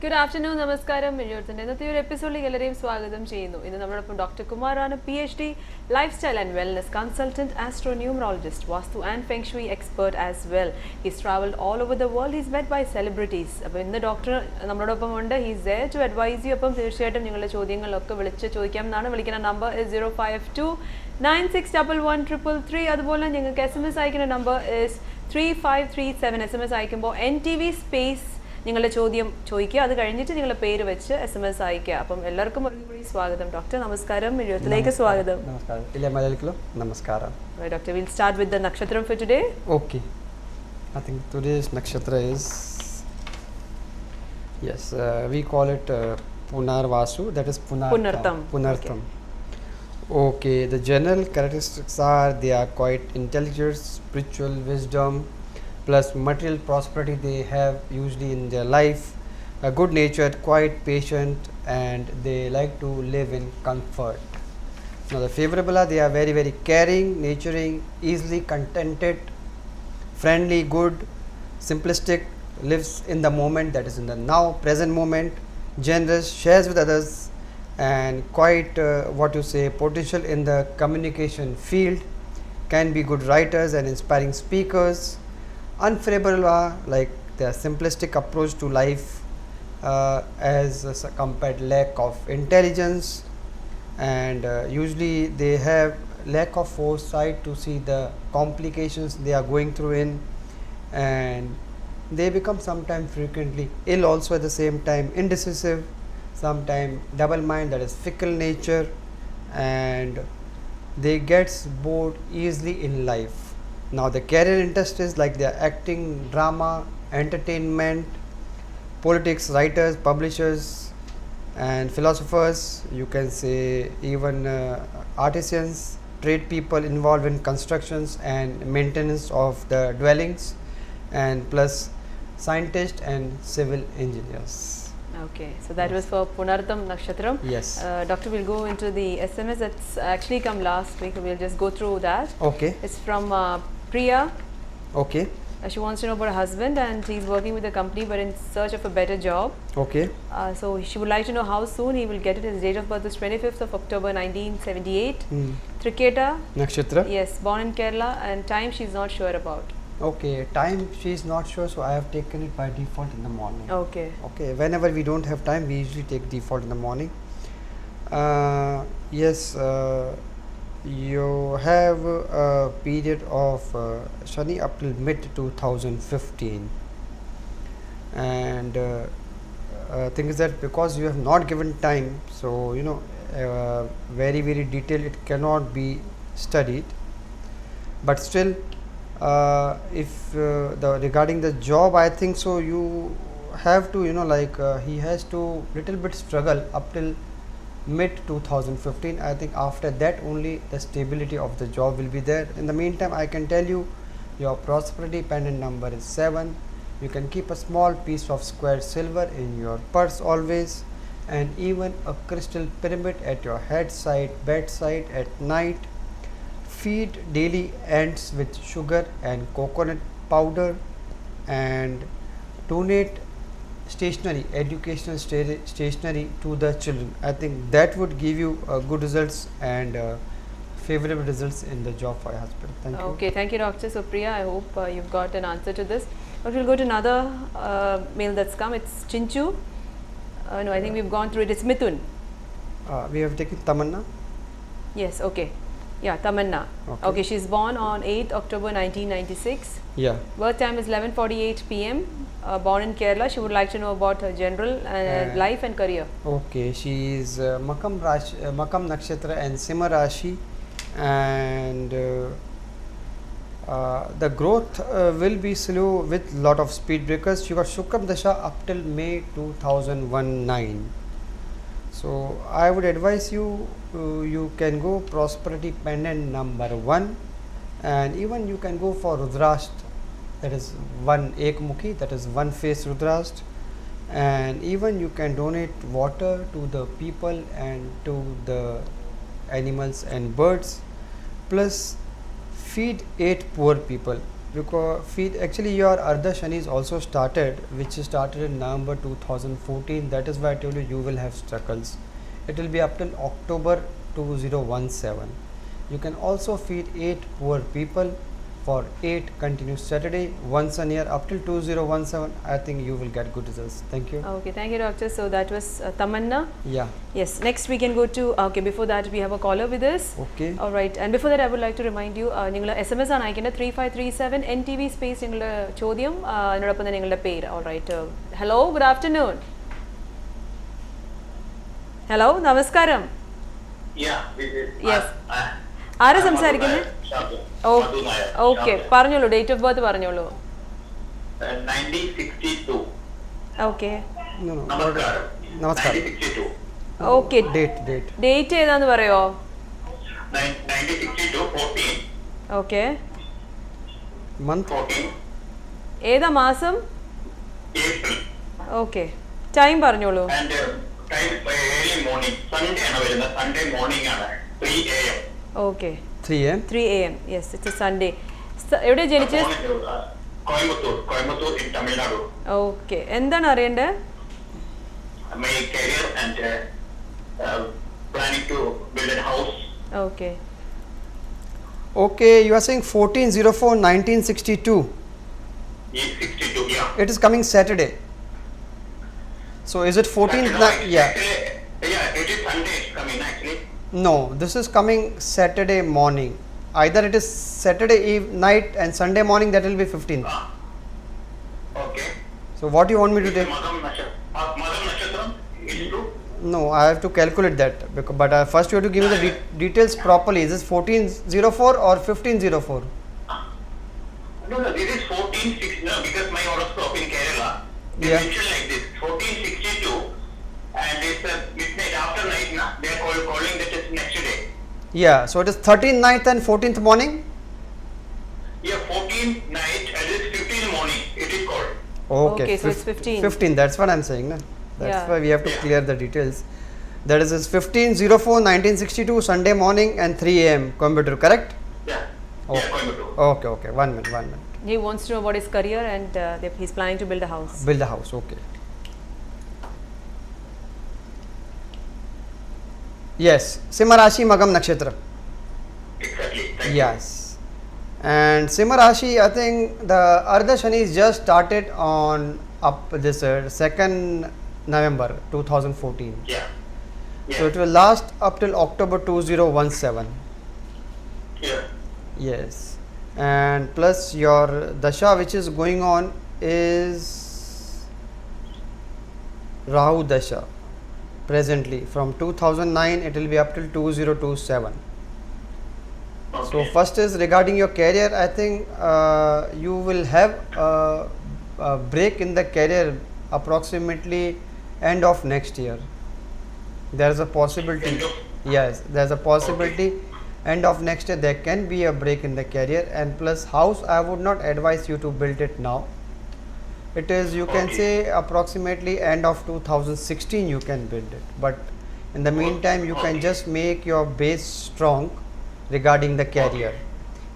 Good afternoon, Namaskaram, Miljorthinte. ഇന്നത്തെ ഒരു എപ്പിസോഡിലേക്ക് എല്ലാവരെയും സ്വാഗതം ചെയ്യുന്നു. ഇന്ന് നമ്മളോടൊപ്പം ഡോക്ടർ കുമാറാണ്, PhD, lifestyle and wellness consultant, astronumerologist, vastu and feng shui expert as well. He's travelled all over the world. He's met by celebrities. അപ്പോൾ ഇന്ന് ഡോക്ടർ നമ്മളോടൊപ്പം ഉണ്ട്. He's there to advise you. അപ്പം തീർച്ചയായിട്ടും നിങ്ങളുടെ ചോദ്യങ്ങളൊക്കെ വിളിച്ച് ചോദിക്കാം എന്നാണ്. വിളിക്കുന്ന നമ്പർ 052961133. അതുപോലെ ഞങ്ങൾക്ക് SMS അയക്കുന്ന നമ്പർ 3537. SMS അയക്കുമ്പോൾ NTV സ്പേസ് നിങ്ങളുടെ ചോദ്യം ചോദിക്കുക. അത് കഴിഞ്ഞിട്ട് നിങ്ങളുടെ പേര് വെച്ച് SMS അയക്കുക. അപ്പം എല്ലാവർക്കും ഒരിക്കലും സ്വാഗതം. ഡോക്ടർ നമസ്കാരം, എഴുത്തിലേക്ക് സ്വാഗതം. Namaskaram. Right, Doctor, we'll start with the nakshatram for today. Okay. I think today's nakshatra is, yes, we call it Punarvasu, that is Punartham. Punartham. Okay, the general characteristics are they are quite intelligent, spiritual wisdom, plus material prosperity they have usually in their life, good natured, quite patient, and they like to live in comfort. Now the favorable are they are very very caring, nurturing, easily contented, friendly, good, simplistic, lives in the moment, that is in the now present moment, generous, shares with others, and quite what you say potential in the communication field, can be good writers and inspiring speakers. Unfavorable are like their simplistic approach to life, as compared lack of intelligence, and usually they have lack of foresight to see the complications they are going through in, and they become sometimes frequently ill also at the same time, indecisive, sometimes double mind, that is fickle nature, and they gets bored easily in life. Now the career interest is like they are acting, drama, entertainment, politics, writers, publishers, and philosophers, you can say even artisans, trade people involved in constructions and maintenance of the dwellings, and plus scientists and civil engineers. Okay, so that was for Punartham nakshatram. Yes. Doctor, we'll go into the SMS that's actually come last week. We'll just go through that. Okay. It's from Priya. Okay. She wants to know about her husband, and he's working with a company but in search of a better job. Okay. So she would like to know how soon he will get it. His date of birth is 25th of October 1978. Triketa. Nakshatra. Yes, born in Kerala, and time she's not sure about. Okay, time she is not sure, so I have taken it by default in the morning. Okay. Okay, whenever we don't have time, we usually take default in the morning. Yes, you have a period of Shani up till mid 2015, and thing is that because you have not given time, so you know very very detailed it cannot be studied, but still if the regarding the job, I think so you have to he has to little bit struggle up till mid 2015. I think after that only the stability of the job will be there. In the meantime, I can tell you your prosperity pendant number is 7. You can keep a small piece of square silver in your purse always, and even a crystal pyramid at your bedside at night. Feed daily ants with sugar and coconut powder, and donate stationery, educational stationery to the children. I think that would give you good results and favorable results in the job for your husband. Thank you. Okay, thank you, Doctor. So Priya, I hope you've got an answer to this. But we'll go to another mail that's come. It's Chinchu. No, I think we've gone through it. It's Mithun. We have taken Tamanna. Yes, okay. Yeah, Tamanna. Okay, she's born on 8th October 1996. Yeah. Birth time is 11:48 p.m. Born in Kerala. She would like to know about her general life and career. Okay, she is Makam Nakshatra and Simha Rashi, and the growth will be slow with lot of speed breakers. She got Shukram Dasha up till May 2019. So I would advise you, you can go prosperity pendant number 1, and even you can go for Rudrashtra, that is one Ekmukhi, that is one face Rudrashtra, and even you can donate water to the people and to the animals and birds, plus feed 8 poor people. because feed actually your Ardha Shani is also started, which started in November 2014. That is why I told you you will have struggles. It will be up till October 2017. You can also feed 8 poor people for 8 continuous Saturday once a year up till 2017. I think you will get good results. Thank you. Okay, thank you, doctor. So that was Tamanna. Yeah. Yes, next we can go to, okay, before that we have a caller with us. Okay. All right, and before that I would like to remind you, നിങ്ങൾ SMS ആണ് അയക്കേണ്ടത് 3537 NTV space നിങ്ങളുടെ ചോദ്യം അതിനോടൊപ്പം തന്നെ നിങ്ങളുടെ പേര്. All right. Hello, good afternoon. Hello, നമസ്കാരം. Yeah, this is Yes. ആരാ സംസാരിക്കുന്നത്? ഓക്കെ, പറഞ്ഞോളൂ, ഡേറ്റ് ഓഫ് ബർത്ത് പറഞ്ഞോളൂ. 1962. Okay No, no. നമസ്കാരം. Namaskar. 1962. Okay, Date. ഡേറ്റ് ഏതാന്ന് പറയോ? 1962, 14. Okay, Month. 14. ഏതാ മാസം? April. ഓക്കെ, ടൈം പറഞ്ഞോളൂ. And time early morning. Sunday ആണ് വരുന്നത്. Sunday morning ആണ്. 3 AM. Okay, 3 am. 3 AM. Yes, it's A Sunday. എവിടെയാണ് ജനിച്ചത്? Coimbatore in Tamil Nadu. Okay, എന്താണ് അറിയേണ്ടത്? My career and planning to build a house. Okay, Okay, you are saying 14/04/1962. 62, yeah. It is coming Saturday. So is it 14th? Yeah. Actually, yeah, it is Sunday it's coming actually. No, this is coming Saturday morning. Either it is Saturday night and Sunday morning, that will be 15th. Okay. So what do you want me to take? Madam Nashatram, it's true. No, I have to calculate that. But first you have to give me the details properly. Is this 14/04 or 15/04? No, this is 14/6. No, because my horoscope in Kerala, they Yeah. mention like this 14/62, and it's midnight after night. Na, they are calling that is next day. Yeah, so it is 13th, 9th and 14th morning. Yeah, 14th night and it's 15th morning. It is called. Okay, so it's 15. 15, that's what I'm saying. Na? That's Yeah. why we have to clear the details. That is 15/04/1962 Sunday morning and 3 am Coimbatore, correct? Yeah. Oh. Yeah, Coimbatore. Okay. 1 minute. he wants to know about his career and he's planning to build a house. Build a house, okay. Yes, Simha Rashi Magam Nakshatra. Exactly. Thank you. Yes. And Simha Rashi, I think the Ardha Shani is just started on up this 2nd November 2014. Yeah. So it will last up till October 2017. Yeah. Yes. And plus your Dasha which is going on is Rahu Dasha. Presently from 2009 it will be up till 2027. Okay. So first is regarding your career. I think you will have a break in the career approximately end of next year. There is a possibility. End of- Yes, there is a possibility. End of next year there can be a break in the career, and plus house I would not advise you to build it now. It is, you can Okay. say, approximately end of 2016 you can build it, but in the meantime you can Okay. just make your base strong regarding the career.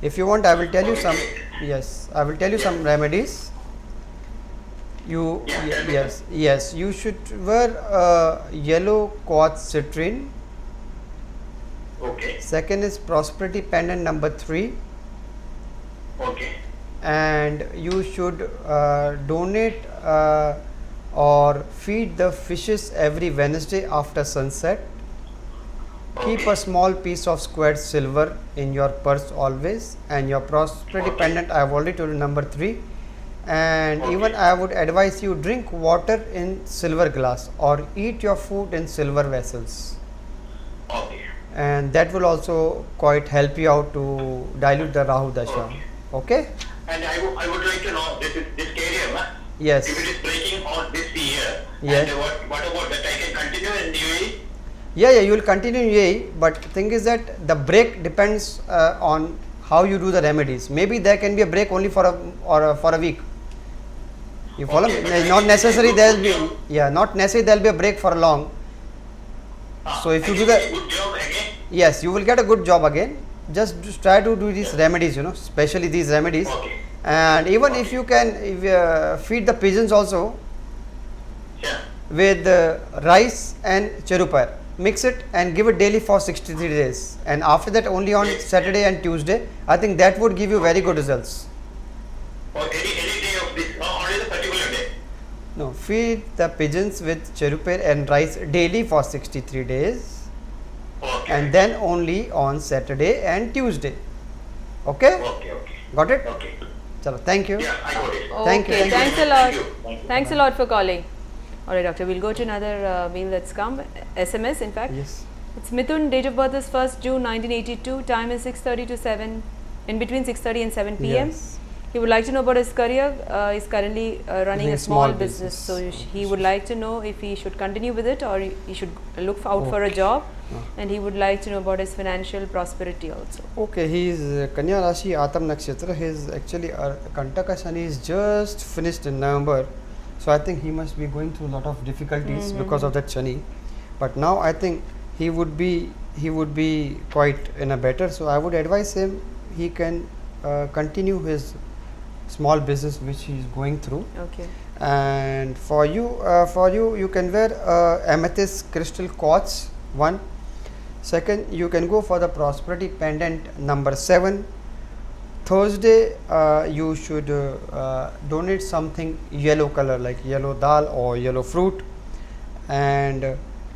If you want, I will tell you some. Yes, I will tell you some remedies. You Yeah, tell me. yes, you should wear yellow quartz citrine. Okay. Second is prosperity pendant number 3, Okay. and you should donate or feed the fishes every Wednesday after sunset. Keep a small piece of squared silver in your purse always, and your prosperity Okay. pendant I have already told you number 3. And Okay. even I would advise you drink water in silver glass or eat your food in silver vessels, Okay. and that will also quite help you out to dilute the Rahu Dasha. Okay? And I would like to know this career, ma? Yes. If it is breaking on this year, Yeah. and what about that? I can continue in UAE? Yeah, you will continue in UAE, but thing is that the break depends on how you do the remedies. Maybe there can be a break only for a week. You follow Okay, me? but Not I- necessary I there will be, good yeah, not necessary there will be a break for long. So if you do the, good job again. yes, you will get a good job again. Just try to do these remedies, especially these remedies. Okay. And even if you can feed the pigeons also Sure. with rice and cherupar, mix it and give it daily for 63 days, and after that only on Saturday and Tuesday, I think that would give you very good results. Or any day of this, or only the particular day. No, feed the pigeons with cherupar and rice daily for 63 days, Okay. and then only on Saturday and Tuesday. Okay, Okay, okay. got it? Okay. Chalo, thank you. Yeah, I got it. Thank you. Okay, Thank thanks a Thank lot. you. Thank you. Thanks a lot for calling. All right, doctor, we'll go to another mail that's come, SMS in fact. Yes. It's Mithun, date of birth is 1st June 1982, time is 6:30 to 7, in between 6:30 and 7 p.m. Yes. He would like to know about his career. He's currently running a small business, so he would like to know if he should continue with it or he should look out for a job, and he would like to know about his financial prosperity also. Okay, he is Kanya Rashi Atam Nakshatra. His actually Kantaka Shani is just finished in November, so I think he must be going through a lot of difficulties because of that Shani. But now I think he would be quite in a better. So I would advise him he can continue his small business which he is going through. Okay. And for you you can wear amethyst crystal quartz one. Second, you can go for the prosperity pendant number 7. Thursday you should donate something yellow color like yellow dal or yellow fruit, and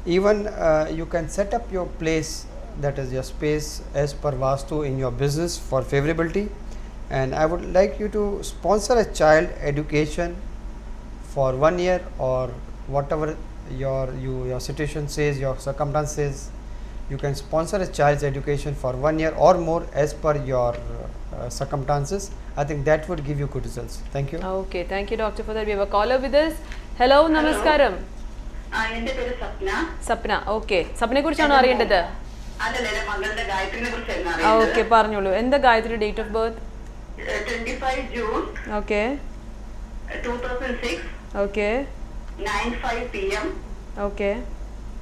even you can set up your place, that is your space, as per Vastu in your business for favorability. And I would like you to sponsor a child education for 1 year or whatever your situation says, your circumstance says. You can sponsor a child's education for 1 year or more as per your circumstances. I think that would give you good results. Thank you. Okay, thank you, doctor, for that. We have a caller with us. Hello, namaskaram. എന്റെ പേര് സ്വപ്ന. Sapna. Okay. Sapne കുറിച്ചാണോ അറിയേണ്ടത്? അല്ലല്ല, എന്റെ മകളുടെ ഗായത്രിനെ കുറിച്ചായിരുന്നു okay, അറിയേണ്ടത്. പറഞ്ഞോളൂ. എന്താ Gayathri date of birth? 25 June okay 2006, okay 9:05 PM, okay.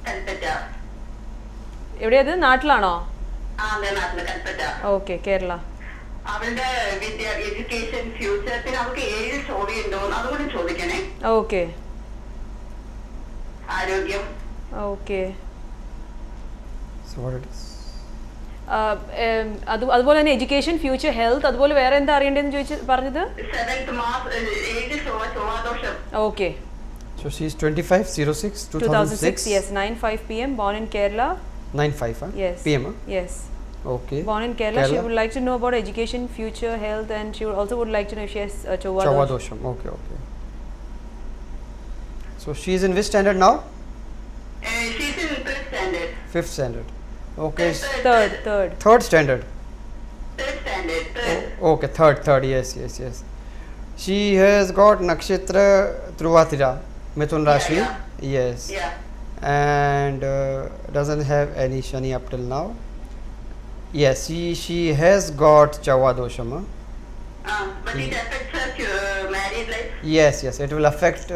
Kalpetta. എവിടെയത്? നാട്ടിലാണോ? അതെ, നാട്ടില് കൽപ്പറ്റ. ഓക്കെ, കേരള. അവളുടെ എഡ്യൂക്കേഷൻ, ഫ്യൂച്ചർ, പിന്നെ അവൾക്ക് 7 ചോദ്യമുണ്ടോ അതുകൂടി ചോദിക്കണേ. ഓക്കെ ആരോഗ്യം. Okay. So what it is? അതുപോലെ തന്നെ എഡ്യൂക്കേഷൻ, ഫ്യൂച്ചർ, ഹെൽത്ത്, അതുപോലെ വേറെ എന്താ അറിയേണ്ടതെന്ന് പറഞ്ഞത്? 7th മാസം 7 ചൊവ്വാദോഷം. Okay. So she is 25/06/2006. 2006, yes, 9:05 p.m. born in Kerala. 9:05 Yes. PM. Huh? Yes. Okay. Born in Kerala. She would like to know about education, future, health, and she would also would like to know if she has Chova dosh. Chavadosham. Okay, okay. So she is in which standard now? She's in 5th standard. 5th standard. Okay. Third. Third standard. 3rd standard. 3rd. Okay, third. Yes. She has got nakshatra Truvatira, Mithun Rashi. Yeah. Yes. Yeah. And doesn't have any shani up till now. Yes, she has got Chavadosham. Huh? But it affects her married life. Yes, it will affect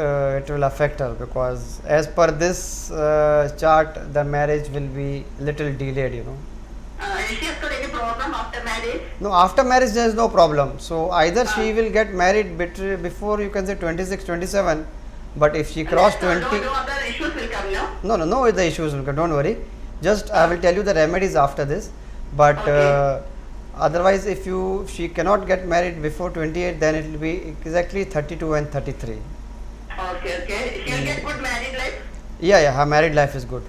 her, because as per this chart the marriage will be little delayed, you know. Is she has got any problem after marriage? No, after marriage there is no problem. So either she will get married before, you can say 26, 27, but if she cross 20, No other issues will come, no? no, the issues will come, don't worry. Just I will tell you the remedies after this, but Okay. otherwise if she cannot get married before 28, then it will be exactly 32 and 33. Okay. She will get good married life? Yeah, her married life is good.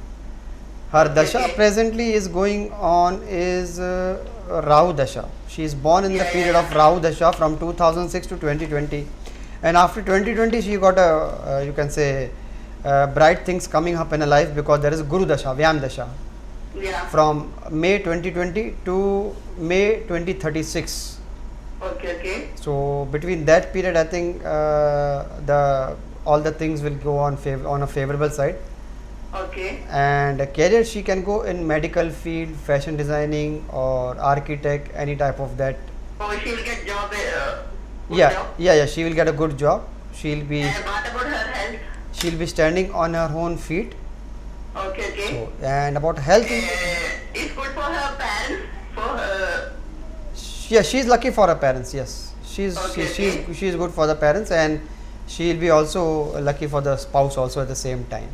Her dasha Okay. presently is going on is Rahu dasha. She is born in the Yeah, period yeah. of Rahu dasha from 2006 to 2020, and after 2020 she got a you can say bright things coming up in her life, because there is Guru dasha, Vyam dasha, Yeah. from May 2020 to May 2036. Okay. So between that period, I think all the things will go on a favorable side. Okay. And career, she can go in medical field, fashion designing, or architect, any type of that. Oh, she will get job. Good Yeah, job. she will get a good job. She'll be What about her health? standing on her own feet. Okay. So, and about health, It's good for her parents. For her. yeah, she's lucky for her parents. Yes, she's good for the parents, and she'll be also lucky for the spouse also at the same time.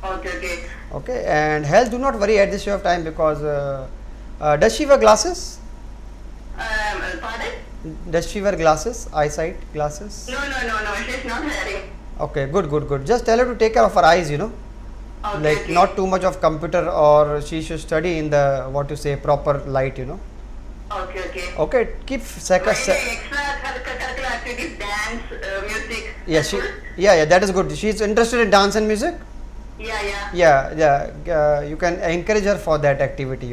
Okay. Okay, and health, do not worry at this of time, because does she wear glasses? Pardon? Does she wear glasses, eyesight glasses? No, she's not wearing. Okay, good. Just tell her to take care of her eyes, Okay, like okay. not too much of computer, or she should study in the what to say proper light, Okay. Okay, keep Extra curricular activities, dance, music. yeah, that is good. She's interested in dance and music. Yeah. You can encourage her for that activity,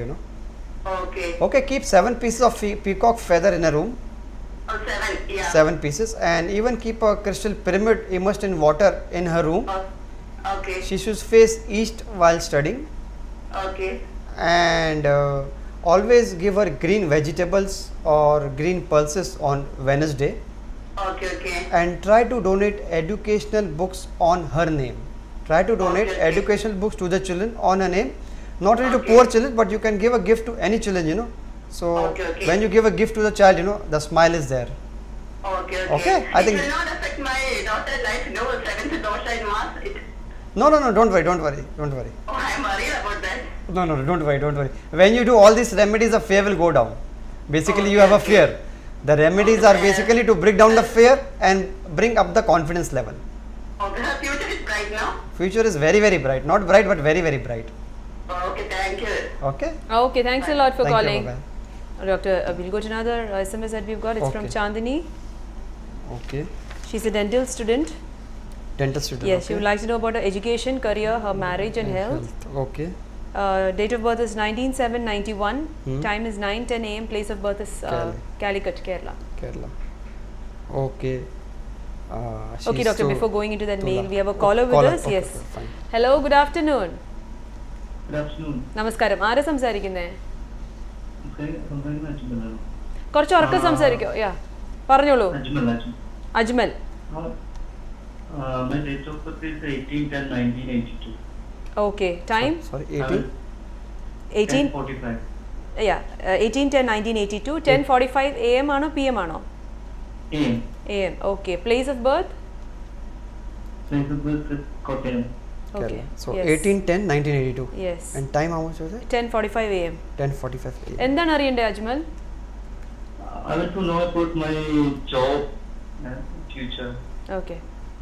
Okay. Okay, keep 7 pieces of peacock feather in a room, 7. Yeah. 7 pieces, and even keep a crystal pyramid immersed in water in her room. Okay. She should face east while studying, Okay. and always give her green vegetables or green pulses on Wednesday, Okay. and try to donate educational books on her name. Try to donate Okay. educational books to the children on her name, not only to Okay. poor children, but you can give a gift to any children, So Okay. when you give a gift to the child, the smile is there. Okay. Okay, I think- it will not affect my daughter's life. No, 7th dosha in Mars. No, don't worry. Oh, I'm worried about that. No, don't worry. When you do all these remedies, the fear will go down. Basically, you have a Okay. fear. The remedies are basically to bring down the fear and bring up the confidence level. Okay, her future is bright now. Future is very, very bright. Not bright, but very, very bright. Okay, thank you. Okay? Okay, thanks a lot for Thank you, calling. bye-bye. Doctor, we'll go to another SMS that we've got. It's from Okay. Chandini. Okay. She's a dental student. Dental student. Yes, okay. she would like to know about her education, career, her marriage and health. Okay. Date of birth is 19/7/91. Hmm. Time is 9:10 a.m. Place of birth is Calicut, Kerala. Kerala. Okay. Okay, she's doctor, to before going into that Tula. mail, we have a caller with us. Okay, Yes. fine. Hello, good afternoon. Good afternoon. നമസ്കാരം, ആരാ സംസാരിക്കുന്നേ? സംസാരിക്കുന്ന അജ്മലാണ്. കുറച്ച് ഉറക്കം സംസാരിക്കോ? യാ, പറഞ്ഞോളൂ. Ajmal. Ajmal. My date of birth is 18/10/1982. Okay, time? Sorry, 18? 18? 10:45. Yeah, 18/10/1982. 10:45 a.m. ആണോ PM ആണോ? AM. AM. Okay. Place of birth? Place of birth is Kottayam. Okay. Kerala. So Yes. 18/10/1982. Yes. And time how much was it? 10:45 a.m. 10:45 AM. എന്താണ് അറിയണ്ടേ Ajmal? I want to know about my job, future, Okay.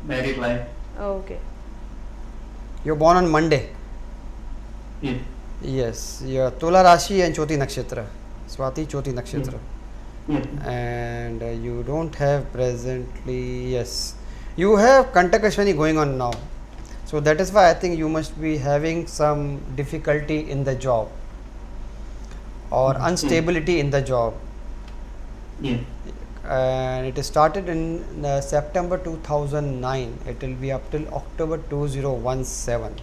married life. Okay. You're born on Monday. Yes. Yes. You're Tula Rashi and Choti Nakshatra. Swati Choti Nakshatra. Yes. And you don't have presently, yes. You have Kantaka Shani going on now. So that is why I think you must be having some difficulty in the job or instability in the job. Yes. And it started in September 2009. It will be up till October 2017.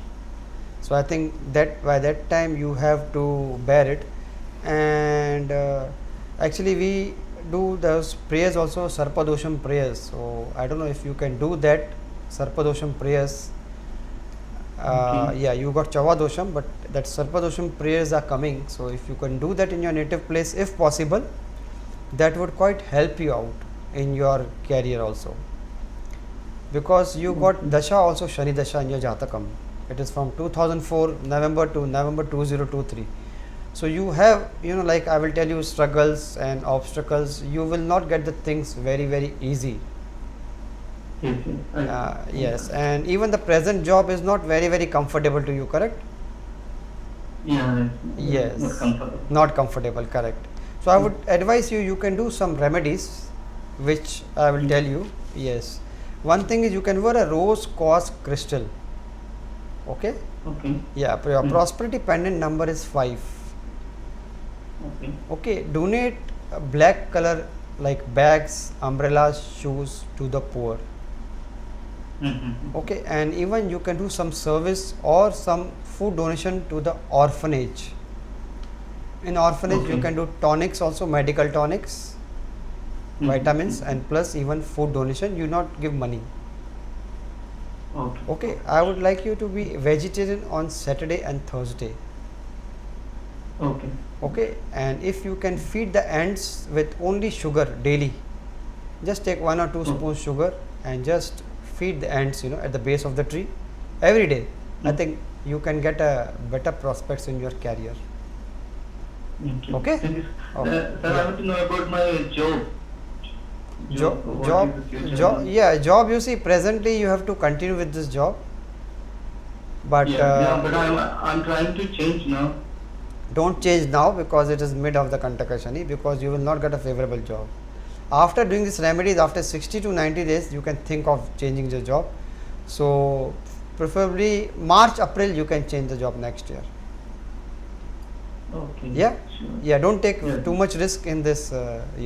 So I think that by that time you have to bear it. And actually we do those prayers also, Sarpadosham prayers. So I don't know if you can do that Sarpadosham prayers. Okay. Yeah, you got Chavadosham, but that Sarpadosham prayers are coming. So if you can do that in your native place, if possible, that would quite help you out in your career also. Because you got Dasha also, Shani Dasha in your Jatakam. It is from 2004 November to November 2023. So you have, like I will tell you, struggles and obstacles. You will not get the things very, very easy. Yes. Yes, and even the present job is not very, very comfortable to you, correct? Yeah. Yes. Not comfortable. Not comfortable, correct. So I would advise you can do some remedies, which I will tell you. Yes, one thing is you can wear a rose quartz crystal. Okay. Okay. Yeah, your prosperity pendant number is 5. Okay. Okay, donate black color like bags, umbrellas, shoes to the poor. Okay, and even you can do some service or some food donation to the orphanage. In orphanage you Okay. can do tonics also, medical tonics, vitamins, and plus even food donation. You not give money. Okay. Okay, I would like you to be vegetarian on Saturday and Thursday. Okay. Okay, and if you can feed the ants with only sugar daily, just take 1 or 2 spoons sugar and just feed the ants, you know, at the base of the tree every day. I think you can get a better prospects in your career. Okay. Thank you. Okay. Sir, I want to know about my job. Job, yeah, job. You see, presently you have to continue with this job, but But I'm trying to change now. don't change now because it is mid of the Kantaka Shani, because you will not get a favorable job. After doing this remedies, after 60 to 90 days, you can think of changing the job. So, preferably March, April, you can change the job next year. Okay. Yeah, Sure. yeah. Don't take Yeah. too much risk in this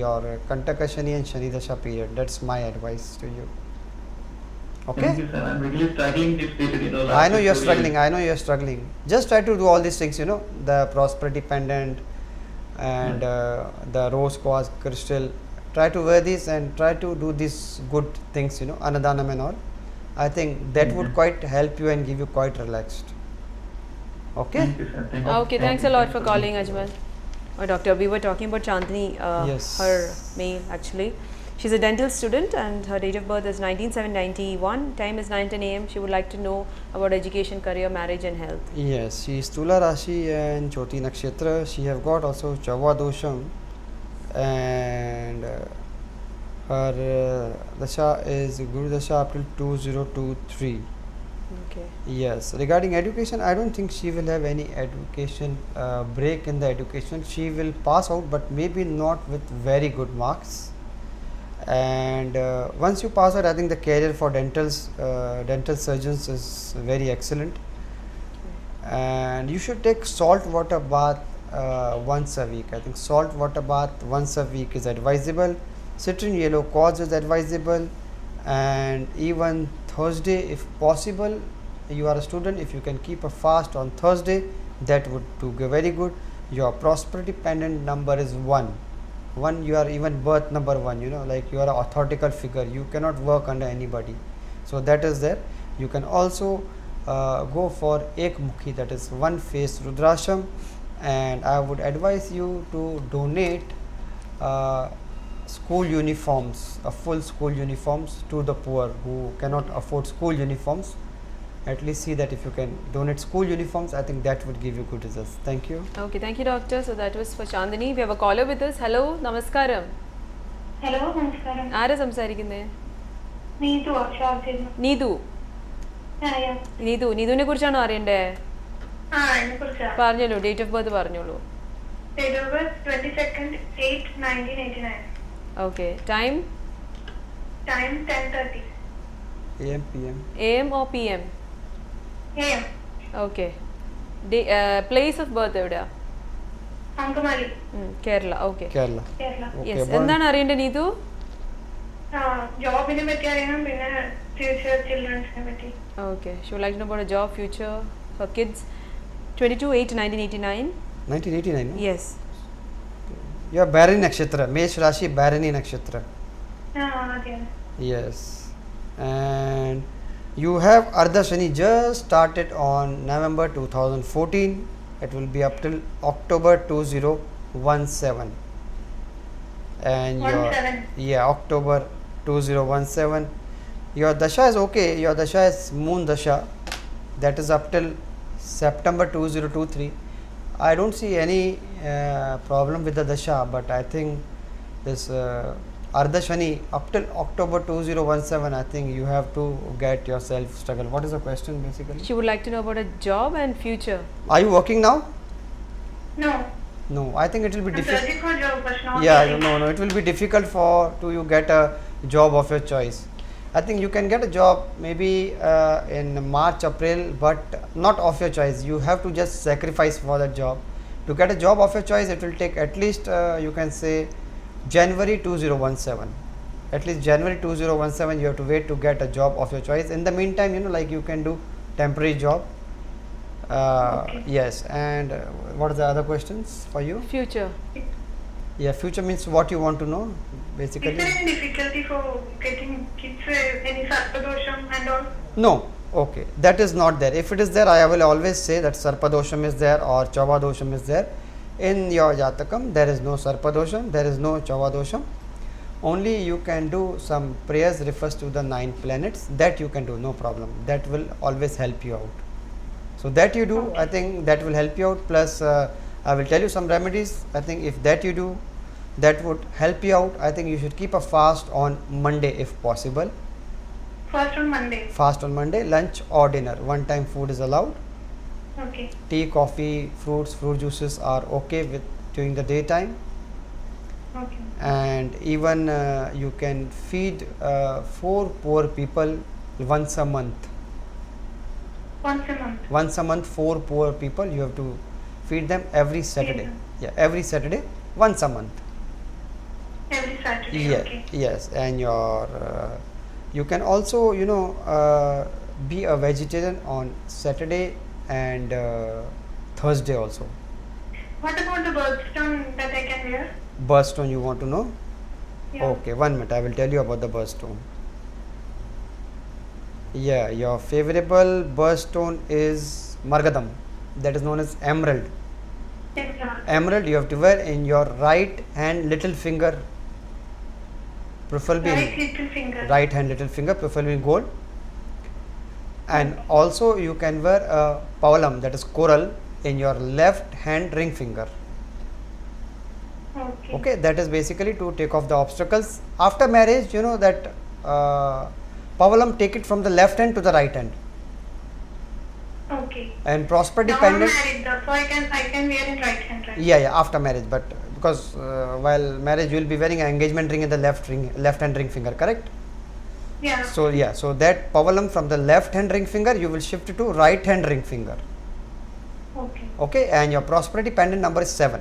your Kantaka Shani and Shani Dasha period. That's my advice to you. Okay. Thank you, sir. I'm really struggling this period. You know, I know last you're 2 struggling. years. I know you're struggling. Just try to do all these things. You know, the prosperity pendant and the rose quartz crystal. Try to wear these and try to do these good things. You know, Anadanam and all. I think that would quite help you and give you quite relaxed. Okay. Thank you, sir. Thank you. Okay, thanks a lot for calling, Ajmal. Oh, doctor, we were talking about Chandni, Yes. her mail actually. She's a dental student and her date of birth is 19/7/91. Time is 9:10 a.m. She would like to know about education, career, marriage and health. Yes, she is Tula Rashi and Choti Nakshatra. She have got also Chava Dosham, and her Dasha is Guru Dasha April 2023. Okay. Yes, regarding education, I don't think she will have any education break in the education. She will pass out, but maybe not with very good marks. And once you pass out, I think the career for dental surgeons is very excellent. And you should take salt water bath once a week. I think salt water bath once a week is advisable. Citron yellow quartz is advisable, and even Thursday, if possible, you are a student, if you can keep a fast on Thursday, that would do very good. Your prosperity pendant number is 1. You are even birth number 1, you know, like you are an authoritical figure, you cannot work under anybody. So that is there. You can also go for Ek Mukhi, that is one face Rudrasham, and I would advise you to donate school uniforms, full school uniforms to the poor who cannot afford school uniforms. At least see that if you can donate school uniforms, I think that would give you good results. Thank you. Okay, thank you, doctor. So that was for Chandni. We have a caller with us. Hello, Namaskaram. Hello നമസ്കാരം ആരാ സംസാരിക്കുന്നേ? നീതു അക്ഷാർത്തിന്ന് നീതു. നീതുവിനെ കുറിച്ചാണോ അറിയണ്ടേ? ആ എന്നെ കുറിച്ചാ പറഞ്ഞോളൂ, date of birth പറഞ്ഞോളൂ. Date of birth 22nd 8 1989 okay, time time 10:30 AM, PM. AM or PM? AM okay. Place of birth എവിടെയാ? Angamaly Kerala. Okay, Kerala. Kerala. Okay, yes. born- എന്താണ് അറിയേണ്ടത് നീതു? ജോബിനെ പറ്റി അറിയണം, പിന്നെ ഫ്യൂച്ചർ ചിൽഡ്രൻസിനെ പറ്റി. Okay, she would like to know about a job, future, her kids. 22/8/1989. 1989. No? Yes. You are Bharani Nakshatra, Mesh Rashi, Bharani Nakshatra. അതെ. Yes. And you have Ardha Shani just started on November 2014. It will be up till October 2017. And your 17. October 2017. Your dasha is okay. Your dasha is moon dasha. That is up till September 2023. I don't see any problem with the dasha, but I think this Ardha Shani up till October 2017, I think you have to get yourself struggle. What is the question basically? She would like to know about a job and future. Are you working now? No, No, I think it will be I'm difficult. searching for job, but not Yeah, getting. no, it will be difficult for to you get a job of your choice. I think you can get a job maybe in March, April, but not of your choice. You have to just sacrifice for that job. To get a job of your choice, it will take at least you can say January 2017. At least January 2017, you have to wait to get a job of your choice. In the meantime, you know, like you can do temporary job. Okay. Yes, and what are the other questions for you? Future. Yeah, future means what you want to know, Is basically. there any difficulty for getting kids, any sarpadosham and all? No, okay, that is not there. If it is there, I will always say that Sarpadosham is there or Chavadosham is there. In your Jatakam, there is no Sarpadosham, there is no Chavadosham. only you can do some prayers refers to the 9 planets, that you can do, no problem, that will always help you out. So that you do, I think that will help you out. Plus I will tell you some remedies. I think if that you do, that would help you out. I think you should keep a fast on Monday if possible. First on Monday. Fast on Monday, lunch or dinner, one time food is allowed. Okay. Tea, coffee, fruits, fruit juices are okay with during the daytime. Okay. And even you can feed 4 poor people once a month. Once a month. Once a month, 4 poor people you have to feed them every Saturday. them. Yeah, every Saturday, once a month. Every Saturday. Yeah, Okay. yes, and your you can also be a vegetarian on Saturday and Thursday also. What about the birthstone that I can wear? Birthstone you want to know? Yeah. Okay, 1 minute, I will tell you about the birthstone. Yeah, your favorable birthstone is Margadam, that is known as emerald. Yeah. Emerald you have to wear in your right hand little finger, preferably Right little finger. right hand little finger, preferably in gold. And also you can wear a pavalam, that is coral, in your left hand ring finger. Okay. Okay, that is basically to take off the obstacles. After marriage, you know that pavalam, take it from the left hand to the right hand. Okay. And prosperity Now I'm pendant. married though, so I can wear in right hand, right? Yeah, after marriage, but because while marriage you will be wearing an engagement ring in the left hand ring finger, correct? Yeah. So yeah, so that pavalam from the left hand ring finger you will shift to right hand ring finger. Okay. Okay, and your prosperity pendant number is 7.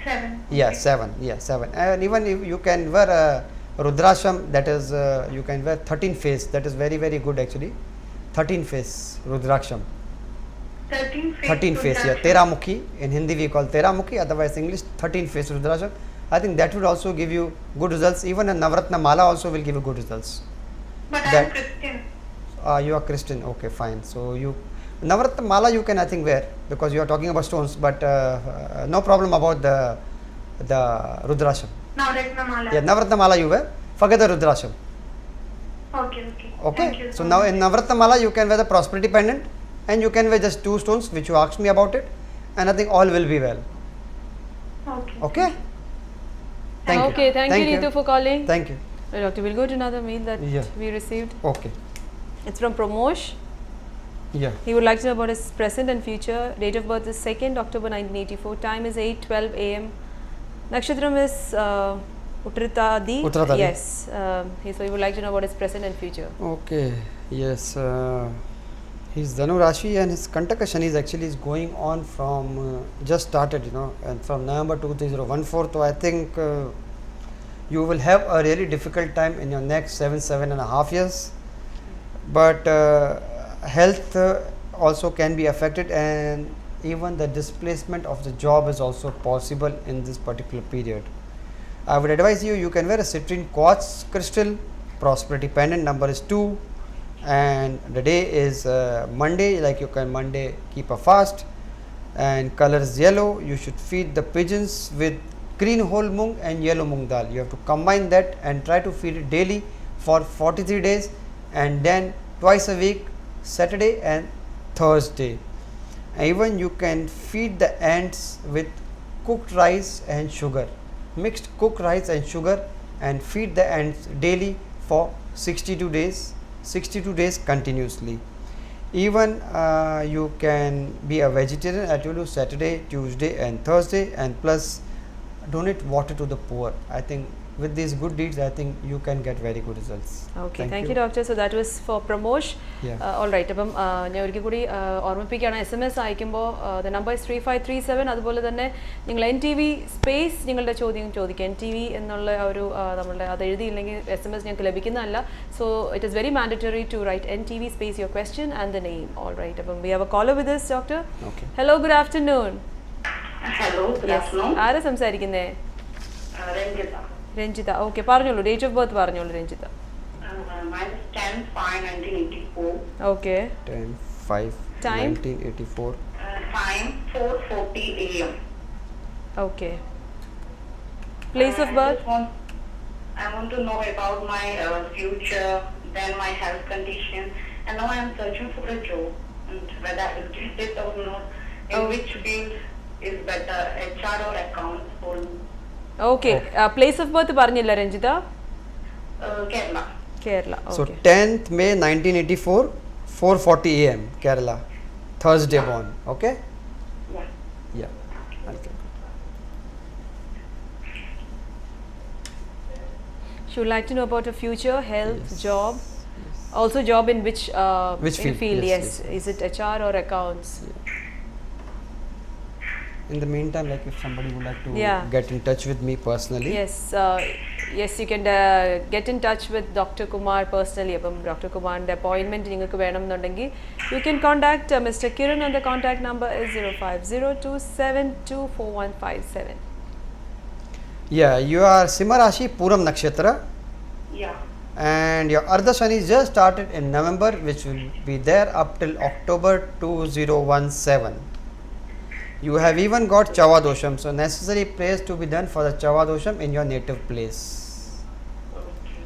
7. Yeah, Okay. 7. Yeah, 7. And even if you can wear a Rudrasham, that is you can wear 13 face, that is very good actually. 13 face Rudraksham. 13 face. 13 face, yeah, Teramukhi. In Hindi we call Teramukhi, otherwise English 13 face Rudraksham. I think that would also give you good results. Even a Navratna Mala also will give you good results. But that- I'm Christian. You are Christian, okay, fine. So you Navratna Mala you can I think wear because you are talking about stones, but no problem about the Rudrasham. Navratna Mala. Yeah, Navratna Mala you wear, forget the Rudrasham. Okay. Okay, Thank you so now much. in Navratna Mala you can wear the prosperity pendant and you can wear just 2 stones which you asked me about it, and I think all will be well. Okay. Okay? Thank you. Okay, thank you, Neetu, for calling. Thank you. Well, doctor, we'll go to another mail that Yeah. we received. Okay. It's from Pramosh. Yeah. He would like to know about his present and future. Date of birth is 2nd October 1984. Time is 8:12 a.m. Nakshatram is Uttratadi. Uttratadi. Yes. So he would like to know about his present and future. Okay. Yes. His Dhanu Rashi and his Kantaka Shani is going on from just started, and from November 2014. So I think you will have a really difficult time in your next 7.5 years. But health also can be affected, and even the displacement of the job is also possible in this particular period. I would advise you can wear a citrine quartz crystal. Prosperity pendant number is 2, and the day is Monday, like you can Monday keep a fast, and color is yellow. You should feed the pigeons with green whole mung and yellow mung dal. You have to combine that and try to feed it daily for 43 days, and then twice a week, Saturday and Thursday. Even you can feed the ants with cooked rice and sugar, mixed cooked rice and sugar, and feed the ants daily for 62 days continuously. Even you can be a vegetarian. I told you Saturday, Tuesday and Thursday, and plus donate water to the poor. I think with these good deeds, I think you can get very good results. Okay, thank you, doctor. So that was for Pramosh. Yeah. All right. അപ്പം ഞാൻ ഒരിക്കൽ കൂടി ഓർമ്മിപ്പിക്കുകയാണ്, SMS അയക്കുമ്പോൾ the number is 3537. അതുപോലെ തന്നെ നിങ്ങൾ NTV space നിങ്ങളുടെ ചോദ്യം ചോദിക്കുക. NTV എന്നുള്ള ഒരു നമ്മളുടെ അത് എഴുതിയില്ലെങ്കിൽ SMS ഞങ്ങൾക്ക് ലഭിക്കുന്നതല്ല. So it is very mandatory to write NTV space your question and the name. All right. അപ്പം we have a caller with us, doctor. Okay. Hello, good afternoon. Hello, good afternoon. ആരാ സംസാരിക്കുന്നേ? Ranjita. Ranjitha. Okay, പറഞ്ഞോളൂ. Date of birth പറഞ്ഞോളൂ Ranjitha. Mine is 10/5/1984. Okay. 10/5/1984. Time 4:40 a.m. Okay. Place of birth? I want to know about my future, then my health condition, and now I am searching for a job, and whether I will get it or not. In Oh. which field is better, HR or accounts for okay place of birth പറഞ്ഞില്ല Ranjitha? Kerala? Kerala. So okay 10th May 1984, 4:40 a.m. Kerala, Thursday born. Okay. Yeah. Yeah. Okay. She would like to know about her future, health, Yes. job. Also job in which Which in field? yes. Yes, yes. Is it HR or accounts? In the meantime, like if somebody would like to Yeah. get in touch with me personally, Yes, yes, you can get in touch with Dr. Kumar personally. അപ്പം Dr. Kumarന്റെ appointment നിങ്ങൾക്ക് വേണമെന്നുണ്ടെങ്കിൽ you can contact Mr. Kiran and the contact number is 0502724157. yeah, you are Simha Rashi Puram Nakshatra, Yeah. and your Ardha Shani just started in November, which will be there up till October 2017. You have even got Chavadosham, so necessary prayers to be done for the Chavadosham in your native place. Okay.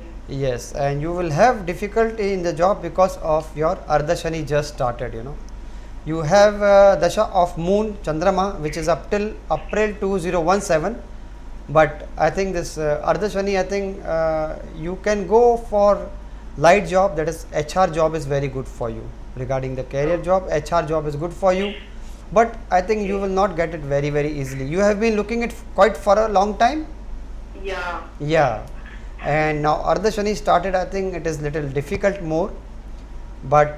Yes, and you will have difficulty in the job because of your Ardha Shani just started, you know. You have Dasha of Moon Chandrama, which is up till April 2017. But I think this Ardha Shani, I think you can go for light job, that is HR job is very good for you. Regarding the career job, HR job is good for you. But I think you will not get it very, very easily. You have been looking at quite for a long time. Yeah. Yeah, and now Ardha Shani started. I think it is little difficult more, but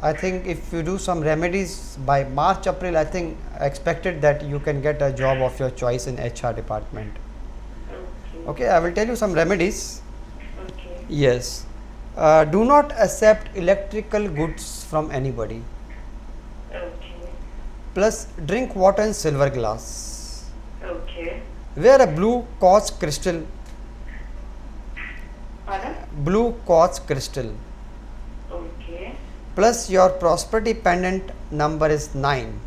I think if you do some remedies by March, April, I think expected that you can get a job of your choice in HR department. Okay. Okay, I will tell you some remedies. Okay. Yes, do not accept electrical goods from anybody. Okay. Plus, drink water in silver glass. Okay. Wear a blue quartz crystal. Pardon? Blue quartz crystal. Okay. Plus your prosperity pendant number is 9.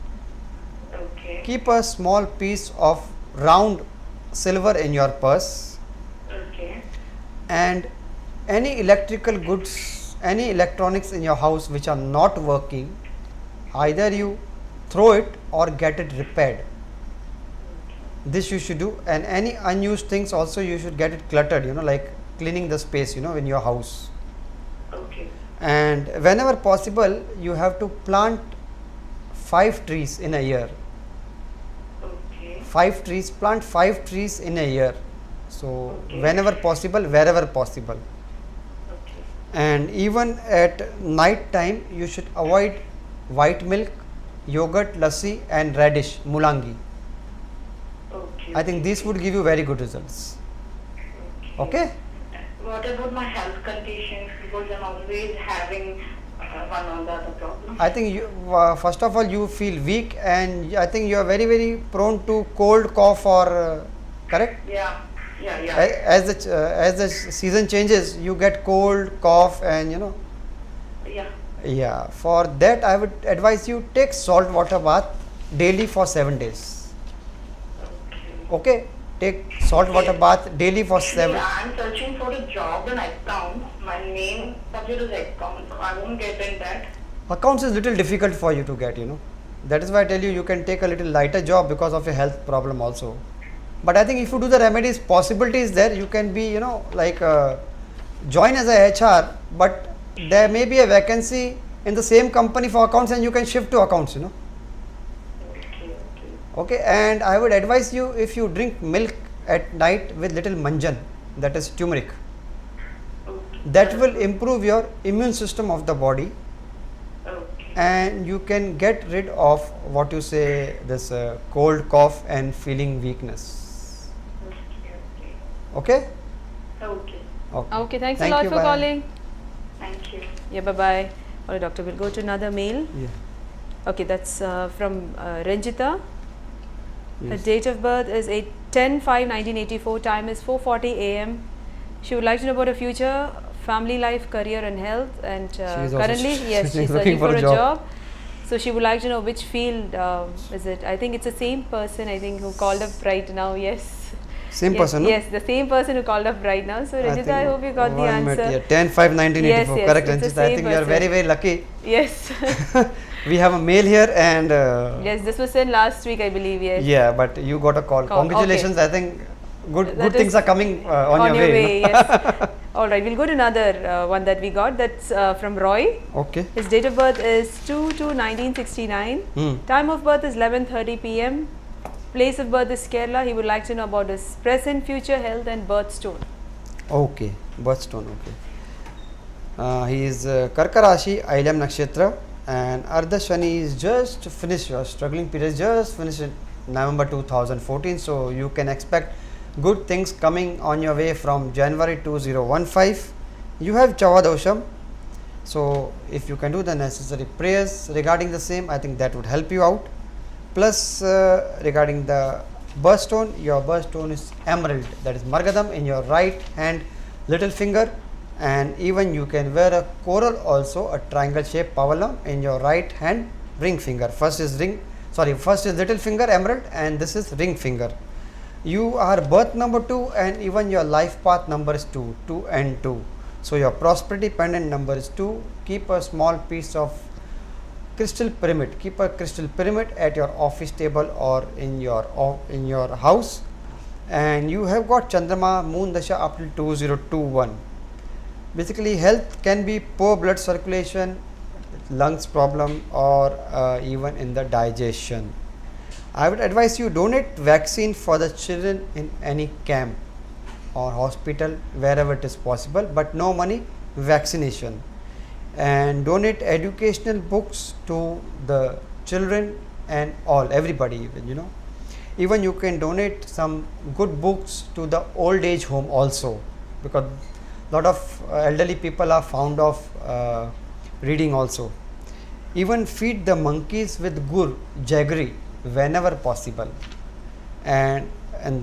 Okay. Keep a small piece of round silver in your purse, Okay. and any electrical goods, any electronics in your house which are not working, either you throw it or get it repaired. This you should do, and any unused things also you should get it cluttered, you know, like cleaning the space, you know, in your house. Okay. And whenever possible you have to plant 5 trees in a year. Okay. 5 trees, plant 5 trees in a year. So Okay. whenever possible, wherever possible. Okay. And even at night time you should avoid white milk, yogurt, lassi and radish, mulangi. Okay. I think these would give you very good results. Okay. What about my health conditions? Because I'm always having one or the other problem. I think you first of all you feel weak, and I think you are very, very prone to cold, cough, or correct. Yeah. Yeah. Yeah. As the season changes, you get cold, cough, and you know. Yeah. Yeah, for that I would advise you take salt water bath daily for 7 days. Okay. Okay, take salt water bath daily for 7. I'm searching for a job in accounts. My main subject is accounts, so I won't get in that. Accounts is little difficult for you to get, you know. That is why I tell you, you can take a little lighter job because of your health problem also. But I think if you do the remedies, possibility is there. You can be, you know, like join as a HR, but there may be a vacancy in the same company for accounts, and you can shift to accounts, you know. Okay. Okay. Okay, and I would advise you, if you drink milk at night with little manjan, that is turmeric, Okay. that will improve your immune system of the body, Okay. and you can get rid of what you say, this cold, cough and feeling weakness. Okay. Okay. Okay. Okay, thanks Thank a lot you, for bye. calling. Thank you. Yeah, bye bye. Alright, doctor, we'll go to another mail. Yeah. Okay, that's from Ranjita. Her Yes. date of birth is 10/5/1984. Time is 4:40 a.m. She would like to know about her future, family life, career, and health. And She is also currently, yes, she's looking searching for for a a job. So she would like to know which field is it. I think it's the same person. I think who called up right now. Yes. Same Yes, person, no? yes, the same person who called up right now. So Ranjita, I hope you got the 1 minute, answer. yeah, 10/5/1984. Yes, yes, Correct, it's the Ranjita. I same think you are very, person. very lucky. Yes. We have a mail here and Yes, this was sent last week, I believe. Yes. yeah, but you got a call. Call, Congratulations. I think That good things is are coming on your way. No? Yes. All right, we'll go to another one that we got. That's from Roy. Okay. His date of birth is 2/2/1969. Hmm. Time of birth is 11:30 p.m. Place of birth is Kerala. He would like to know about his present, future health and birthstone. Okay, birthstone. Okay. He is Karka Rashi, Ailam Nakshatra, and Ardha Shani is just finished. Your struggling period just finished in November 2014. So you can expect good things coming on your way from January 2015. You have Chavadosham. So if you can do the necessary prayers regarding the same, I think that would help you out. Plus regarding the birthstone, your birthstone is emerald, that is Margadam in your right hand little finger, and even you can wear a coral also, a triangle shaped pavalam in your right hand ring finger. First is little finger emerald and this is ring finger. You are birth number 2 and even your life path number is 2 and 2. So your prosperity pendant number is 2. Keep a small piece of crystal pyramid. Keep a crystal pyramid at your office table or in your house. And you have got Chandrama Moon Dasha up till 2021. Basically, health can be poor blood circulation, lungs problem, or even in the digestion. I would advise you donate vaccine for the children in any camp or hospital wherever it is possible, but no money vaccination. And donate educational books to the children and everybody, even you can donate some good books to the old age home also, because lot of elderly people are fond of reading also. Even feed the monkeys with gur, jaggery whenever possible. And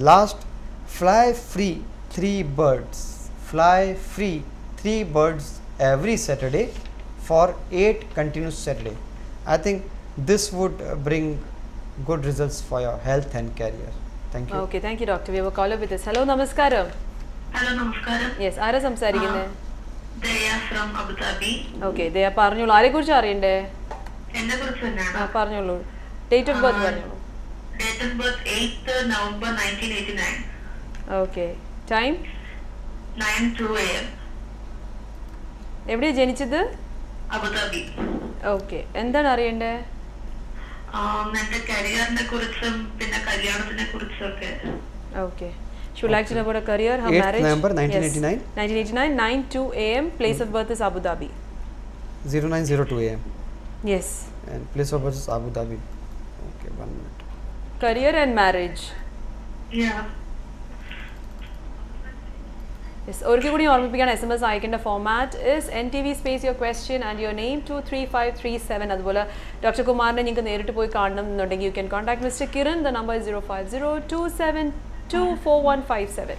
last, fly free 3 birds every Saturday for 8 continuous Saturday. I think this would bring good results for your health and career. Thank you. Okay, thank you, doctor. We have a caller with us. Hello, namaskaram. Hello, namaskaram. Yes, ആരാ സംസാരിക്കുന്നത്? Daya from Abu Dhabi. Okay, ദയ പറഞ്ഞോളൂ. ആരെക്കുറിച്ച് അറിയണ്ടേ? എന്നെ കുറിച്ച് തന്നെയാണ്. പറഞ്ഞോളൂ. Date of birth പറഞ്ഞോളൂ. Date of birth 8th November 1989. Okay, time? 9:02 a.m. എവിടെയാണ് ജനിച്ചത്? Abu Dhabi. Okay, എന്താണ് അറിയണ്ടേ? എന്റെ കരിയറിനെ കുറിച്ചും പിന്നെ കല്യാണത്തിനെ കുറിച്ചൊക്കെ. Okay. She would like to know about her career, her 8th marriage. November 1989? Yes. 1989, 9:02 a.m. Place of birth is Abu Dhabi. 0902 am. Yes. And place of birth is Abu Dhabi. Okay, 1 minute. Career and marriage. Yeah. Yes. ഒരിക്കൽ കൂടി ഓർമ്മിപ്പിക്കാൻ SMS അയക്കേണ്ട format is NTV space your question and your name 23537. അതുപോലെ doctor കുമാറിനെ നിങ്ങൾക്ക് നേരിട്ട് പോയി കാണണം എന്നുണ്ടെങ്കിൽ you can contact Mr. Kiran. The number is 05027244157.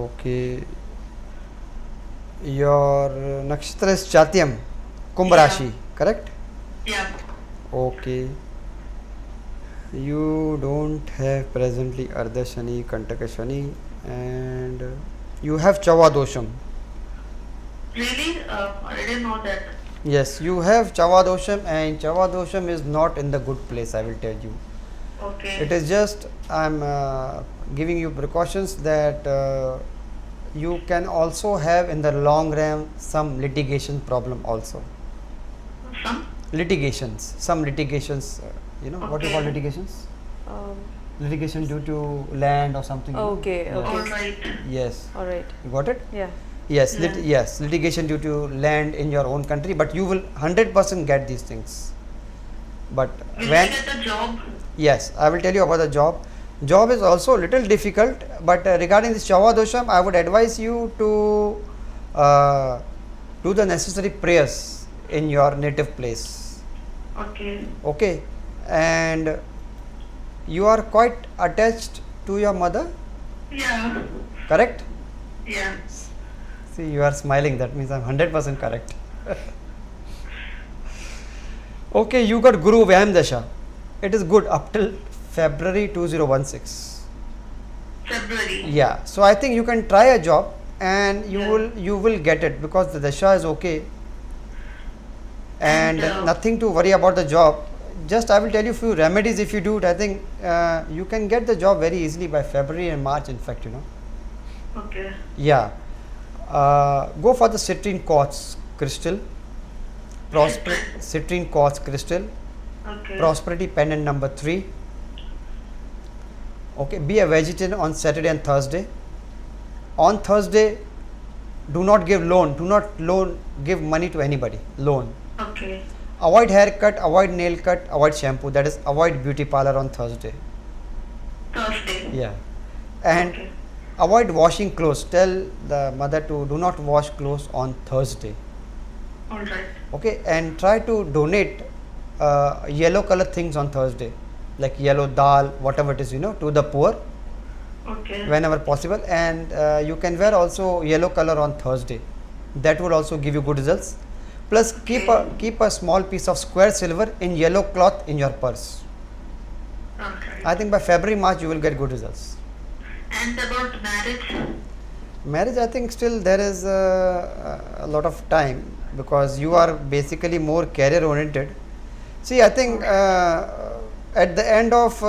Okay. Your nakshatra is Chatyam, Kumbh Rashi, correct? Yeah. Okay. You don't have presently Ardha Shani, Kantaka Shani, and you have Chava Dosham. Really? I didn't know that. Yes, you have Chava Dosham, and Chava Dosham is not in the good place, I will tell you. Okay. It is just, I'm giving you precautions that you can also have in the long run some litigation problem also. Some? Some litigations, what you call Okay. litigations? Um, Litigation due to land or something. Okay, Yeah. okay. All right. Yes. All right. You got it? Yeah. Yes, Yeah. yes, litigation due to land in your own country, but you will 100% get these things. But Will when, I get a job? yes, I will tell you about the job. Job is also a little difficult, but regarding this Chava Dosham, I would advise you to do the necessary prayers in your native place. Okay. Okay, and you are quite attached to your mother, Yeah. correct? Yeah. See, you are smiling, that means I'm 100% correct. Okay, you got Guru Vyam Dasha. It is good up till February 2016. February. Yeah, so I think you can try a job and Yeah. you will get it because the dasha is okay, and And, nothing to worry about the job. Just I will tell you few remedies. If you do it, I think you can get the job very easily by February and March, in fact, you know. Okay. Yeah, go for the citrine quartz crystal, citrine quartz crystal, Okay. prosperity pendant number 3. Okay, be a vegetarian on Saturday and Thursday. On Thursday, do not give give money to anybody, loan. Okay. Avoid haircut, avoid nail cut, avoid shampoo, that is avoid beauty parlor on Thursday. Thursday. Yeah, and Okay. avoid washing clothes. Tell the mother to do not wash clothes on Thursday. All right. Okay, and try to donate yellow color things on Thursday, like yellow dal, whatever it is, you know, to the poor Okay. whenever possible. And you can wear also yellow color on Thursday. That would also give you good results. Plus keep a small piece of square silver in yellow cloth in your purse. Okay. I think by February March you will get good results. And about marriage? Marriage, I think still there is a lot of time because you are basically more career oriented. See, I think at the end of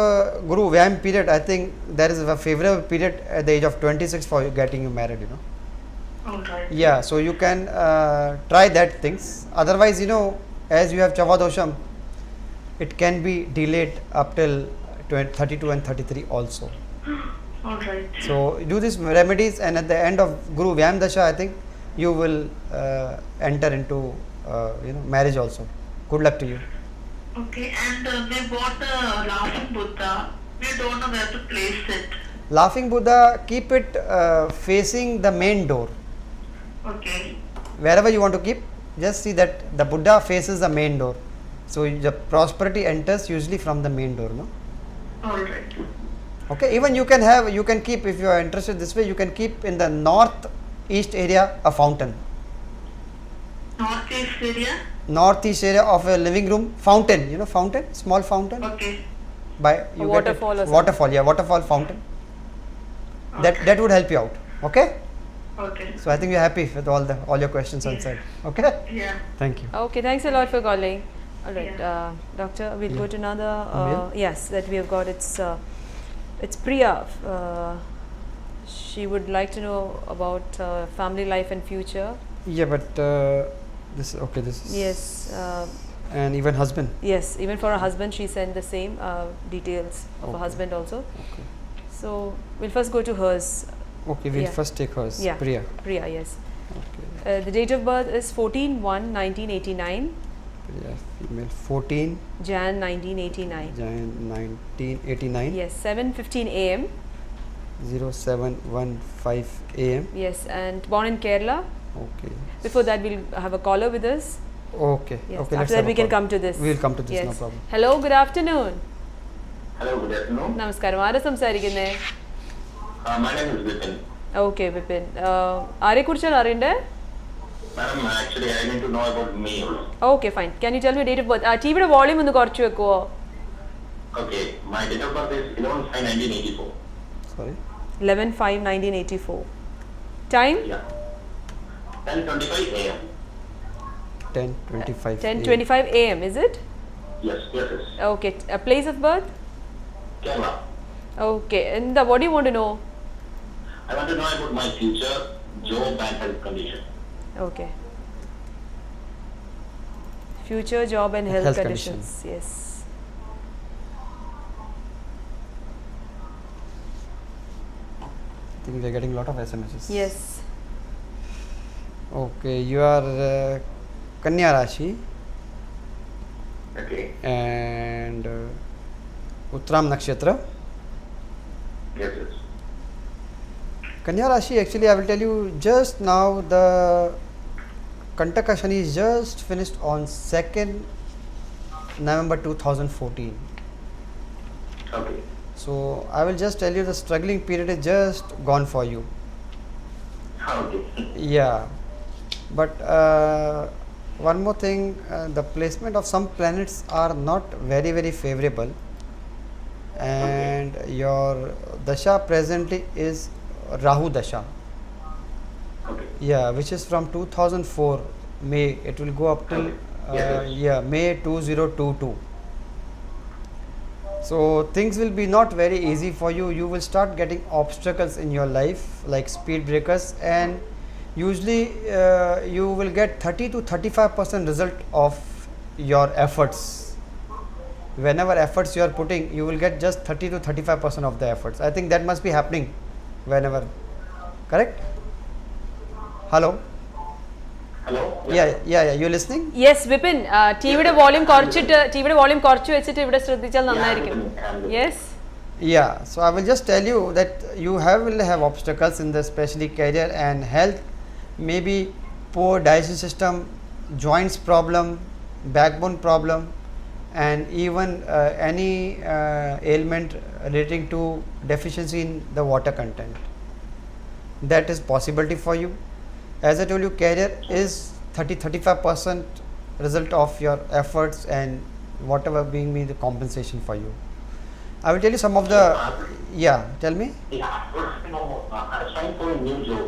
Guru Vyam period, I think there is a favorable period at the age of 26 for getting you married, you know. All right. Yeah, so you can try that things. Otherwise, you know, as you have Chavadosham, it can be delayed up till 32 and 33 also. All right. So do these remedies, and at the end of Guru Vyam Dasha, I think you will enter into marriage also. Good luck to you. Okay. And we bought a laughing Buddha. We don't know where to place it. Laughing Buddha, keep it facing the main door. Okay. Wherever you want to keep, just see that the Buddha faces the main door. So the prosperity enters usually from the main door, no? All right. Okay, even you can keep, if you are interested this way, you can keep in the northeast area a fountain. Northeast area? Northeast area of a living room fountain, you know, fountain, small fountain. Okay. By you get it, waterfall or something. waterfall, yeah, waterfall fountain. Okay. That would help you out. Okay. Okay. So I think you're happy with all your questions Yeah. answered. Okay. Yeah. Thank you. Okay, thanks a lot for calling. All right, Yeah. doctor, we'll go Yeah. to another. Mail? Yes, that we have got. It's Priya. She would like to know about family life and future. Yeah, but this okay. This is Yes, and even husband. yes. Even for her husband, she sent the same details of her Okay. husband also. Okay. So we'll first go to hers. Okay, we'll Yeah. first take hers. Yeah. Priya. Priya, yes. Okay. The date of birth is 14/1/1989, Priya, female, 14 Jan 1989. Jan 1989. Yes, 7:15 a.m. 0715 AM. Yes, and born in Kerala. Okay. Before that, we'll have a caller with us. Okay. Yes. Okay. After that, we can come to this. We will come to this. Yes. No problem. Hello, good afternoon. Hello, good afternoon. നമസ്കാരം ആരാ സംസാരിക്കുന്നേ? My name is Vipin. Okay Vipin, ആരെക്കുറിച്ചാണ് അറിയണ്ടേ? Madam, actually, I need to know about me. Okay fine. Can you tell me date of birth? ടിവിയുടെ volume ഒന്ന് കുറച്ച് വെക്കുവോ? Okay, my date of birth is 11/5/1984. Sorry. 11/5/1984. Time? Yeah. 10:25 a.m. 10:25. 10:25 a.m. Is it? Yes, yes, yes. Okay. A place of birth? Kerala. Okay. And what do you want to know? I want to know about my future, job and health condition. Okay. Future, job and health, Health conditions. Yes. I think we are getting a lot of SMSs. Yes. Okay, you are Kanya Rashi Okay. and Uttram Nakshatra. Yes, yes. Kanya Rashi, actually I will tell you, just now the Kantaka Shani is just finished on 2nd November 2014. Okay. So I will just tell you the struggling period is just gone for you. Okay. Yeah, but one more thing, the placement of some planets are not very favorable, and and your dasha presently is Rahu dasha. Okay. Yeah, which is from 2004 May. It will go up till Yes. May 2022. So things will be not very easy for you. You will start getting obstacles in your life like speed breakers, and usually you will get 30 to 35% result of your efforts. Whenever efforts you are putting, you will get just 30 to 35% of the efforts. I think that must be happening whenever, correct? Hello? Hello? Yeah, you listening? Yes Vipin ടിവിയുടെ volume കുറച്ച് വെച്ചിട്ട് ഇവിടെ ശ്രദ്ധിച്ചാൽ നന്നായിരിക്കും. Yes. Yeah, so I will just tell you that you will have obstacles in the especially career and health, maybe poor digestion system, joints problem, backbone problem, and even any ailment relating to deficiency in the water content. That is possibility for you. As I told you, career is 30-35% result of your efforts and whatever being me the compensation for you. I will tell you some of the, yeah, tell me. Yeah, I was trying for a new job.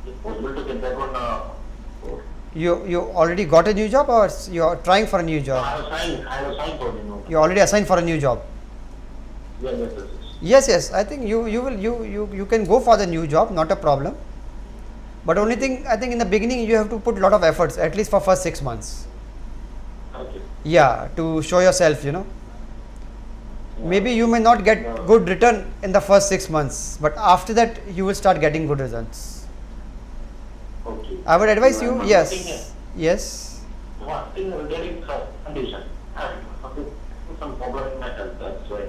Is it possible to get that one? You already got a new job, or you are trying for a new job? I was trying for a new. You already assigned for a new job. Yes, I think you can go for the new job, not a problem. But only thing, I think in the beginning you have to put a lot of efforts, at least for first 6 months. Okay. Yeah, to show yourself, Maybe you may not get good return in the first 6 months, but after that you will start getting good results. Okay. I would advise you, One yes. thing, Yes. One thing regarding condition. I have some problem in my health. That's why.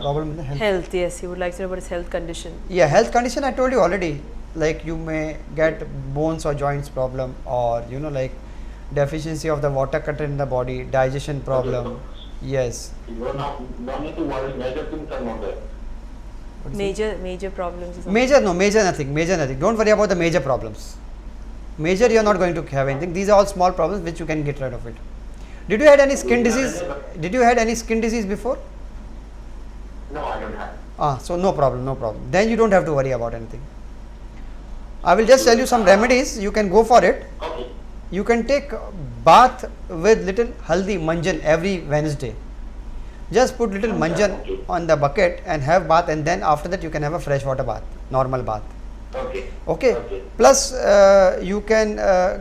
Problem in the health. Health, yes, you would like to know about his health condition. Yeah, health condition I told you already. Like you may get bones or joints problem, or like deficiency of the water content in the body, digestion problem. Yes. You don't need to worry. Major things are not there. Major problems. or something. Major nothing. Don't worry about the major problems. Major you are not going to have anything. These are all small problems which you can get rid of it. Did you had any skin disease? Did you had any skin disease before? No, I don't have. So no problem. Then you don't have to worry about anything. I will just tell you some remedies. You can go for it. Okay. You can take bath with little haldi manjan every Wednesday. Just put little manjan on the bucket and have bath, and then after that you can have a fresh water bath, normal bath. Okay. Plus you can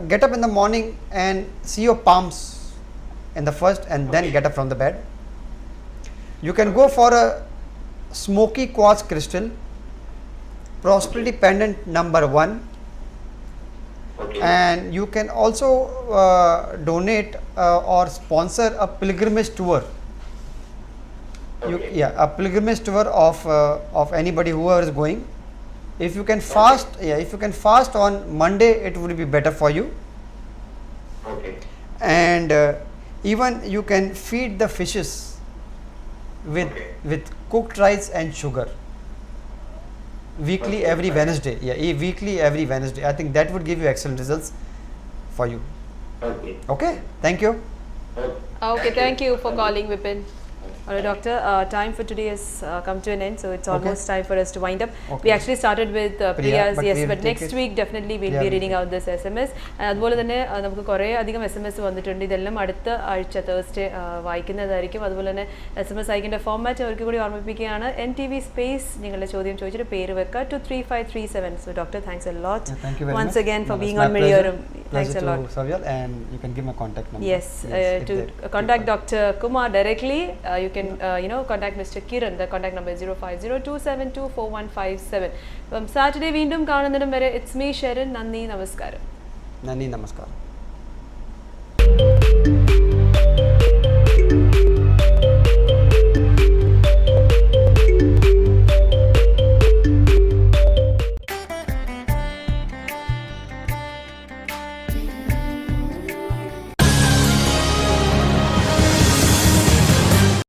get up in the morning and see your palms in the first, and then get up from the bed. You can go for a smoky quartz crystal, prosperity pendant number 1. Okay. And you can also donate or sponsor a pilgrimage tour. Okay. A pilgrimage tour of anybody whoever is going. If you can fast, if you can fast on Monday, it would be better for you. Okay. And even you can feed the fishes with cooked rice and sugar. Weekly every Wednesday. Weekly every Wednesday. I think that would give you excellent results for you. Okay. Thank you. Okay, thank you for calling, Vipin. Alright, doctor, time for today has come to an end, so it's almost time for us to wind up. Okay. We actually started with Priya's, but yes, we'll but take next it. week definitely we'll Yeah, be we'll reading take out this SMS. And അതുപോലെ തന്നെ നമുക്ക് കുറേ അധികം SMS വന്നിട്ടുണ്ട്. ഇതെല്ലാം അടുത്ത ആഴ്ച Thursday വായിക്കുന്നതായിരിക്കും. അതുപോലെ തന്നെ SMS അയക്കേണ്ട ഫോർമാറ്റ് അവർക്ക് കൂടി ഓർമ്മിപ്പിക്കുകയാണ്. NTV സ്പേസ് നിങ്ങളുടെ ചോദ്യം ചോദിച്ചിട്ട് പേര് വെക്കുക 23537. So doctor, thanks a lot. Thank you very once much. again for No, being it's on my Miliyoram. pleasure Thanks a lot. to Savyal, and you can give my contact number. Yes, if to there- contact Dr. Kumar directly, you can contact Mr. Kiran. The contact number is 05027244157. Saturday വീണ്ടും കാണുന്നിടം വരെ it's me Sharon. നന്ദി നമസ്കാരം. Nani namaskar.